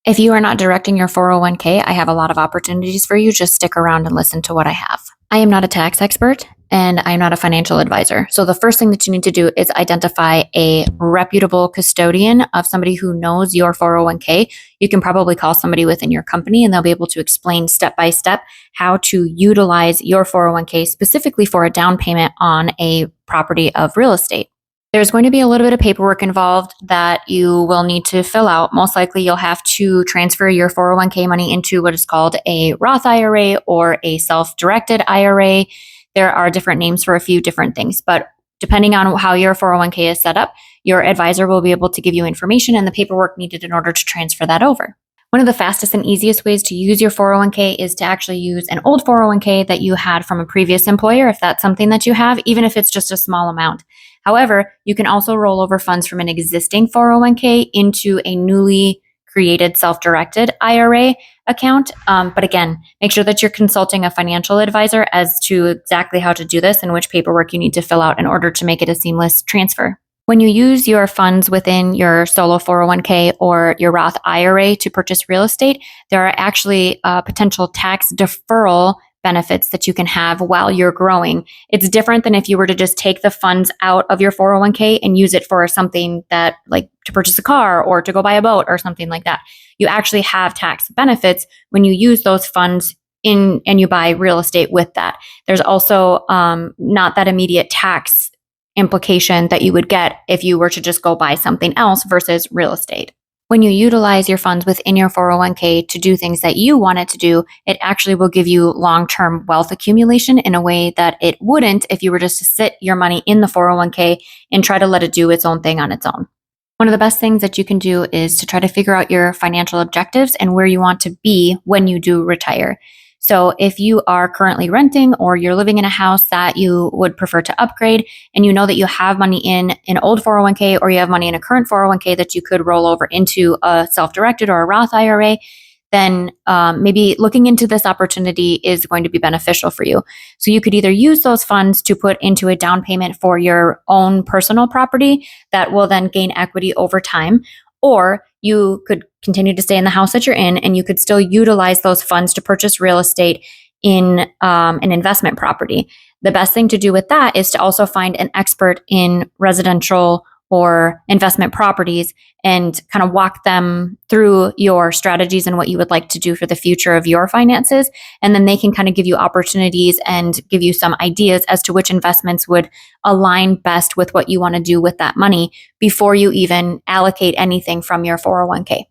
If you are not directing your 401k, I have a lot of opportunities for you. Just stick around and listen to what I have. I am not a tax expert and I'm not a financial advisor. So the first thing that you need to do is identify a reputable custodian of somebody who knows your 401k. You can probably call somebody within your company and they'll be able to explain step by step how to utilize your 401k specifically for a down payment on a property of real estate. There's going to be a little bit of paperwork involved that you will need to fill out. Most likely, you'll have to transfer your 401k money into what is called a Roth IRA or a self-directed IRA. There are different names for a few different things, but depending on how your 401k is set up, your advisor will be able to give you information and the paperwork needed in order to transfer that over. One of the fastest and easiest ways to use your 401k is to actually use an old 401k that you had from a previous employer, if that's something that you have, even if it's just a small amount. However, you can also roll over funds from an existing 401k into a newly created self-directed IRA account. But again, make sure that you're consulting a financial advisor as to exactly how to do this and which paperwork you need to fill out in order to make it a seamless transfer. When you use your funds within your solo 401k or your Roth IRA to purchase real estate, there are actually potential tax deferral benefits that you can have while you're growing. It's different than if you were to just take the funds out of your 401k and use it for something that, like, to purchase a car or to go buy a boat or something like that. You actually have tax benefits when you use those funds in and you buy real estate with that. There's also not that immediate tax implication that you would get if you were to just go buy something else versus real estate. When you utilize your funds within your 401k to do things that you want it to do, it actually will give you long-term wealth accumulation in a way that it wouldn't if you were just to sit your money in the 401k and try to let it do its own thing on its own. One of the best things that you can do is to try to figure out your financial objectives and where you want to be when you do retire. So if you are currently renting or you're living in a house that you would prefer to upgrade and you know that you have money in an old 401k or you have money in a current 401k that you could roll over into a self-directed or a Roth IRA, then maybe looking into this opportunity is going to be beneficial for you. So you could either use those funds to put into a down payment for your own personal property that will then gain equity over time, or you could continue to stay in the house that you're in and you could still utilize those funds to purchase real estate in an investment property. The best thing to do with that is to also find an expert in residential or investment properties and kind of walk them through your strategies and what you would like to do for the future of your finances. And then they can kind of give you opportunities and give you some ideas as to which investments would align best with what you want to do with that money before you even allocate anything from your 401k.